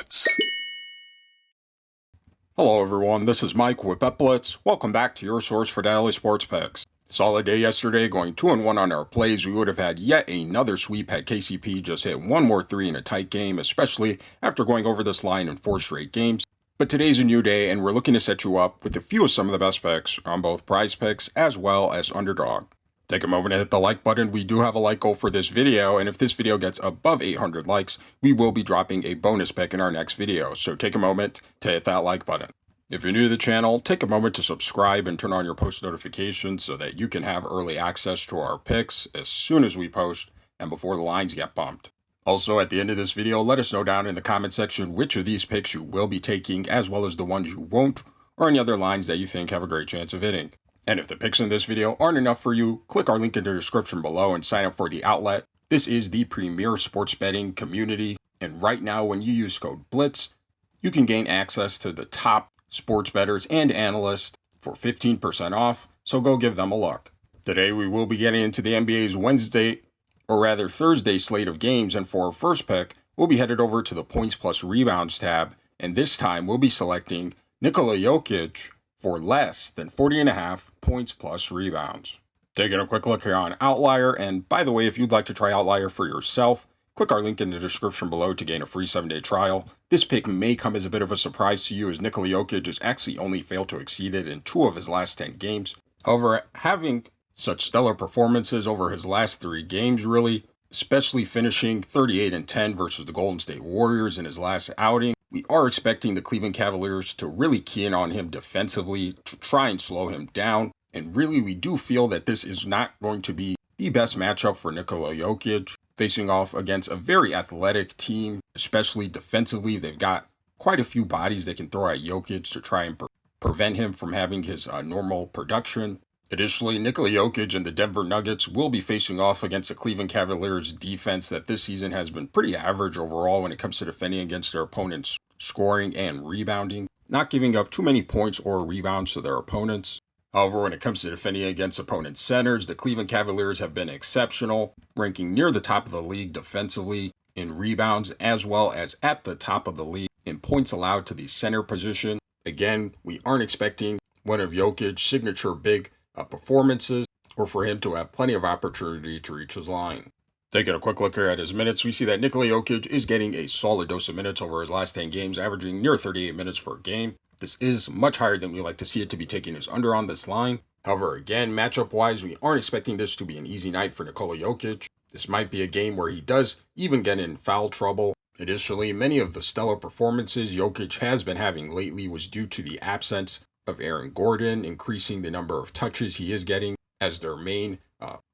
Blitz. Hello everyone, this is Mike with Bet Blitz. Welcome back to your source for daily sports picks. Solid day yesterday, going 2-1 on our plays. We would have had yet another sweep had KCP just hit one more three in a tight game, especially after going over this line in 4 straight games. But today's a new day, and we're looking to set you up with a few of some of the best picks on both PrizePicks as well as Underdog. Take a moment to hit the like button. We do have a like goal for this video, and if this video gets above 800 likes, we will be dropping a bonus pick in our next video, so take a moment to hit that like button. If you're new to the channel, take a moment to subscribe and turn on your post notifications so that you can have early access to our picks as soon as we post and before the lines get bumped. Also, at the end of this video, let us know down in the comment section which of these picks you will be taking, as well as the ones you won't, or any other lines that you think have a great chance of hitting. And if the picks in this video aren't enough for you, click our link in the description below and sign up for the outlet. This is the premier sports betting community, and right now when you use code BLITZ, you can gain access to the top sports bettors and analysts for 15% off, so go give them a look. Today we will be getting into the NBA's Thursday slate of games, and for our first pick, we'll be headed over to the points plus rebounds tab, and this time we'll be selecting Nikola Jokic for less than 40.5 points plus rebounds. Taking a quick look here on Outlier, and by the way, if you'd like to try Outlier for yourself, click our link in the description below to gain a free 7-day trial. This pick may come as a bit of a surprise to you, as Nikola Jokic has actually only failed to exceed it in 2 of his last 10 games. However, having such stellar performances over his last 3 games really, especially finishing 38-10 versus the Golden State Warriors in his last outing, we are expecting the Cleveland Cavaliers to really key in on him defensively to try and slow him down. And really, we do feel that this is not going to be the best matchup for Nikola Jokic, facing off against a very athletic team, especially defensively. They've got quite a few bodies they can throw at Jokic to try and prevent him from having his normal production. Additionally, Nikola Jokic and the Denver Nuggets will be facing off against the Cleveland Cavaliers defense that this season has been pretty average overall when it comes to defending against their opponents' scoring and rebounding, not giving up too many points or rebounds to their opponents. However, when it comes to defending against opponents' centers, the Cleveland Cavaliers have been exceptional, ranking near the top of the league defensively in rebounds, as well as at the top of the league in points allowed to the center position. Again, we aren't expecting one of Jokic's signature big performances, or for him to have plenty of opportunity to reach his line. Taking a quick look here at his minutes, we see that Nikola Jokic is getting a solid dose of minutes over his last 10 games, averaging near 38 minutes per game. This is much higher than we like to see it to be taking his under on this line. However, again, matchup-wise, we aren't expecting this to be an easy night for Nikola Jokic. This might be a game where he does even get in foul trouble. Additionally, many of the stellar performances Jokic has been having lately was due to the absence of Aaron Gordon, increasing the number of touches he is getting as their main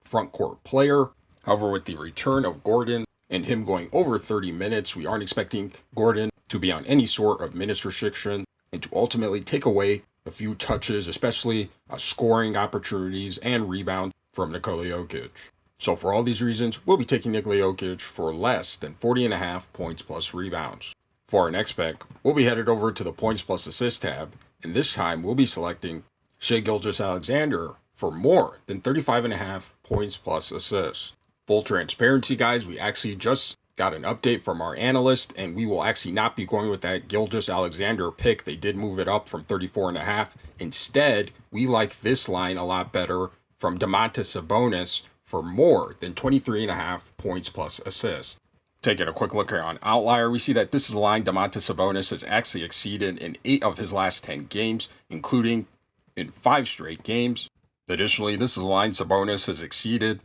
front court player. However, with the return of Gordon and him going over 30 minutes, we aren't expecting Gordon to be on any sort of minutes restriction and to ultimately take away a few touches, especially scoring opportunities and rebounds from Nikola Jokic. So for all these reasons, we'll be taking Nikola Jokic for less than 40.5 points plus rebounds. For our next pick, we'll be headed over to the points plus assist tab, and this time we'll be selecting Shai Gilgeous-Alexander for more than 35.5 points plus assists. Full transparency, guys, we actually just got an update from our analyst, and we will actually not be going with that Gilgeous-Alexander pick. They did move it up from 34.5. Instead, we like this line a lot better from Domantas Sabonis for more than 23.5 points plus assists. Taking a quick look here on Outlier, we see that this is a line Domantas Sabonis has actually exceeded in 8 of his last 10 games, including in 5 straight games. Additionally, this is a line Sabonis has exceeded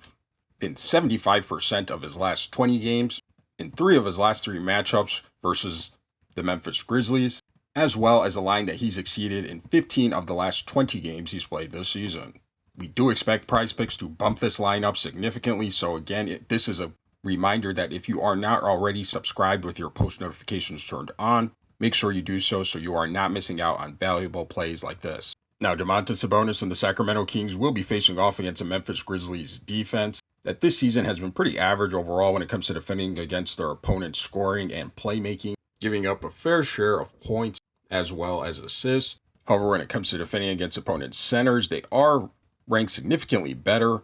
in 75% of his last 20 games, in 3 of his last 3 matchups versus the Memphis Grizzlies, as well as a line that he's exceeded in 15 of the last 20 games he's played this season. We do expect PrizePicks to bump this line up significantly, so again, this is a reminder that if you are not already subscribed with your post notifications turned on, make sure you do so you are not missing out on valuable plays like this. Now, Domantas Sabonis and the Sacramento Kings will be facing off against a Memphis Grizzlies defense that this season has been pretty average overall when it comes to defending against their opponent's scoring and playmaking, giving up a fair share of points as well as assists. However, when it comes to defending against opponents' centers, they are ranked significantly better,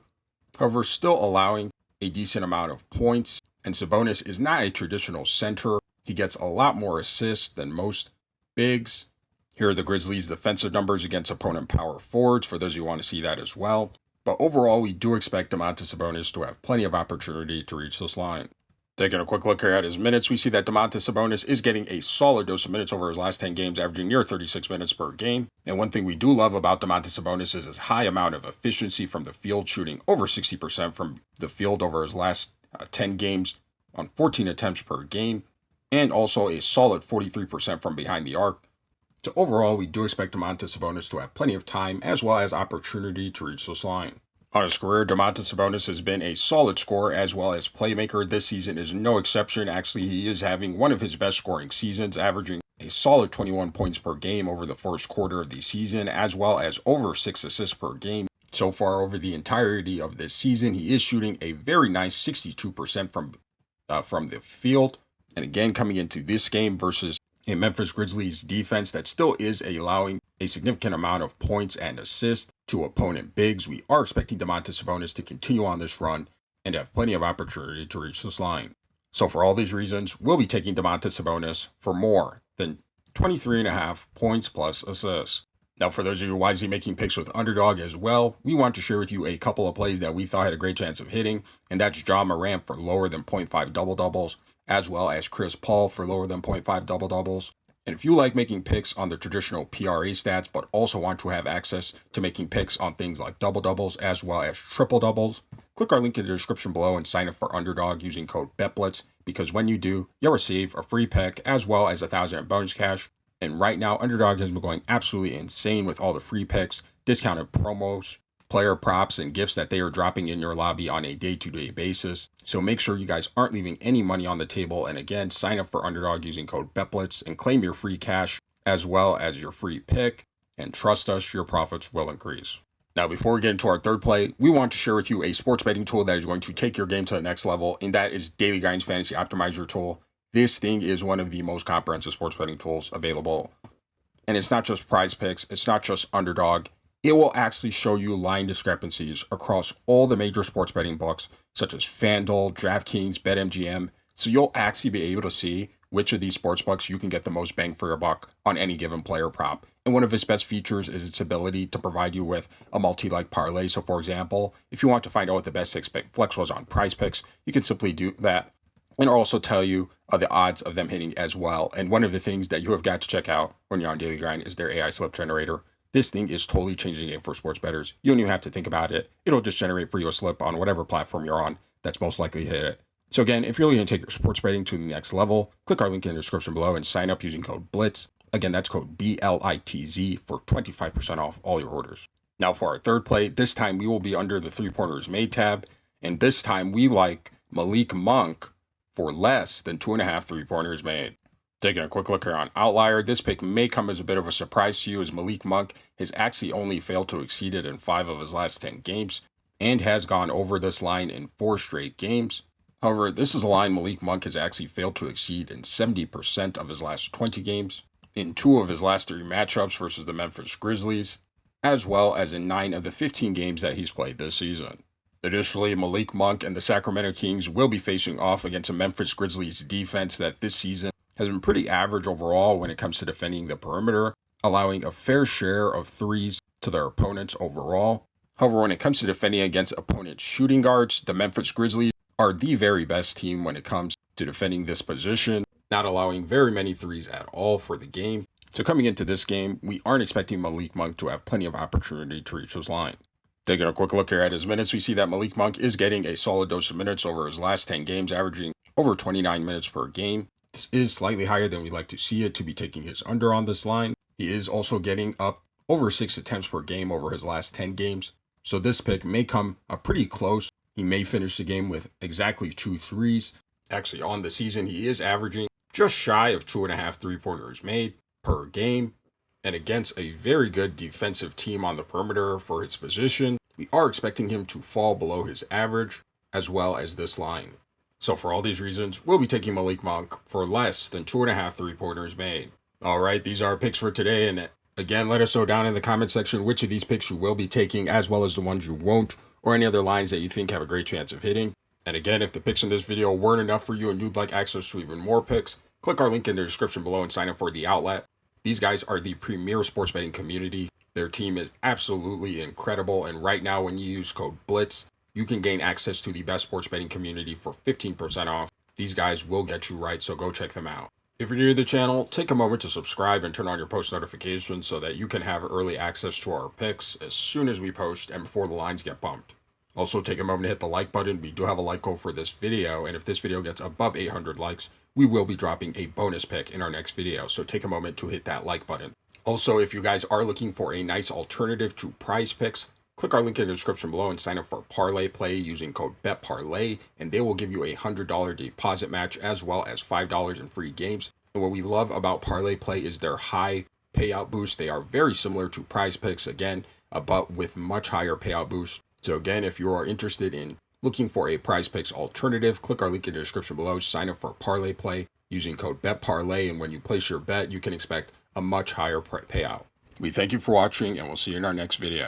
however, still allowing a decent amount of points. And Sabonis is not a traditional center He gets a lot more assists than most bigs. Here are the Grizzlies' defensive numbers against opponent power forwards for those of you who want to see that as well. But overall, we do expect Domantas Sabonis to have plenty of opportunity to reach this line. Taking a quick look here at his minutes, we see that Domantas Sabonis is getting a solid dose of minutes over his last 10 games, averaging near 36 minutes per game. And one thing we do love about Domantas Sabonis is his high amount of efficiency from the field, shooting over 60% from the field over his last 10 games on 14 attempts per game, and also a solid 43% from behind the arc. So overall, we do expect Domantas Sabonis to have plenty of time as well as opportunity to reach this line. On his career, Domantas Sabonis has been a solid scorer as well as playmaker. This season is no exception. Actually, he is having one of his best scoring seasons, averaging a solid 21 points per game over the first quarter of the season, as well as over 6 assists per game. So far over the entirety of this season, he is shooting a very nice 62% from the field. And again, coming into this game versus a Memphis Grizzlies defense that still is allowing a significant amount of points and assists to opponent bigs, we are expecting Domantas Sabonis to continue on this run and have plenty of opportunity to reach this line. So for all these reasons, we'll be taking Domantas Sabonis for more than 23.5 points plus assists. Now, for those of you wisely making picks with Underdog as well, we want to share with you a couple of plays that we thought had a great chance of hitting, and that's John Morant for lower than 0.5 double-doubles, as well as Chris Paul for lower than 0.5 double-doubles. And if you like making picks on the traditional PRA stats, but also want to have access to making picks on things like double-doubles as well as triple-doubles, click our link in the description below and sign up for Underdog using code BETBLITZ, because when you do, you'll receive a free pick as well as 1,000 in bonus cash. And right now, Underdog has been going absolutely insane with all the free picks, discounted promos, player props, and gifts that they are dropping in your lobby on a day-to-day basis. So make sure you guys aren't leaving any money on the table. And again, sign up for Underdog using code BETBLITZ and claim your free cash as well as your free pick. And trust us, your profits will increase. Now, before we get into our third play, we want to share with you a sports betting tool that is going to take your game to the next level, and that is Daily Grind's Fantasy Optimizer tool. This thing is one of the most comprehensive sports betting tools available. And it's not just PrizePicks, it's not just Underdog. It will actually show you line discrepancies across all the major sports betting books, such as FANDUEL, DraftKings, BETMGM. So you'll actually be able to see which of these sports books you can get the most bang for your buck on any given player prop. And one of its best features is its ability to provide you with a multi-leg parlay. So for example, if you want to find out what the best 6-pick flex was on PrizePicks, you can simply do that and also tell you the odds of them hitting as well. And one of the things that you have got to check out when you're on Daily Grind is their AI slip generator. This thing is totally changing the game for sports bettors. You don't even have to think about it. It'll just generate for you a slip on whatever platform you're on that's most likely to hit it. So again, if you're looking to take your sports betting to the next level, click our link in the description below and sign up using code BLITZ. Again, that's code BLITZ for 25% off all your orders. Now for our third play, this time we will be under the 3-pointers made tab. And this time we like Malik Monk for less than 2.5 3-pointers made. Taking a quick look here on Outlier, this pick may come as a bit of a surprise to you, as Malik Monk has actually only failed to exceed it in 5 of his last 10 games and has gone over this line in 4 straight games. However, this is a line Malik Monk has actually failed to exceed in 70% of his last 20 games, in 2 of his last 3 matchups versus the Memphis Grizzlies, as well as in 9 of the 15 games that he's played this season. Additionally, Malik Monk and the Sacramento Kings will be facing off against a Memphis Grizzlies defense that this season has been pretty average overall when it comes to defending the perimeter, allowing a fair share of threes to their opponents overall. However, when it comes to defending against opponent shooting guards, the Memphis Grizzlies are the very best team when it comes to defending this position, not allowing very many threes at all for the game. So coming into this game, we aren't expecting Malik Monk to have plenty of opportunity to reach his line. Taking a quick look here at his minutes, we see that Malik Monk is getting a solid dose of minutes over his last 10 games, averaging over 29 minutes per game. This is slightly higher than we'd like to see it to be taking his under on this line. He is also getting up over 6 attempts per game over his last 10 games. So this pick may come pretty close. He may finish the game with exactly 2 threes. Actually, on the season, he is averaging just shy of 2.5 3-pointers made per game. And against a very good defensive team on the perimeter for his position, we are expecting him to fall below his average, as well as this line. So for all these reasons, we'll be taking Malik Monk for less than 2.5 3-pointers made. All right, these are our picks for today. And again, let us know down in the comment section which of these picks you will be taking, as well as the ones you won't, or any other lines that you think have a great chance of hitting. And again, if the picks in this video weren't enough for you and you'd like access to even more picks, click our link in the description below and sign up for The Outlet. These guys are the premier sports betting community. Their team is absolutely incredible, and right now when you use code BLITZ, you can gain access to the best sports betting community for 15% off. These guys will get you right, so go check them out. If you're new to the channel, take a moment to subscribe and turn on your post notifications so that you can have early access to our picks as soon as we post and before the lines get bumped. Also, take a moment to hit the like button. We do have a like goal for this video, and if this video gets above 800 likes, we will be dropping a bonus pick in our next video, so take a moment to hit that like button. Also, if you guys are looking for a nice alternative to PrizePicks, click our link in the description below and sign up for Parlay Play using code BETPARLAY, and they will give you a $100 deposit match as well as $5 in free games. And what we love about Parlay Play is their high payout boost. They are very similar to PrizePicks again, but with much higher payout boost. So again, if you are interested in looking for a PrizePicks alternative, click our link in the description below, sign up for Parlay Play using code BETPARLAY, and when you place your bet, you can expect a much higher payout. We thank you for watching, and we'll see you in our next video.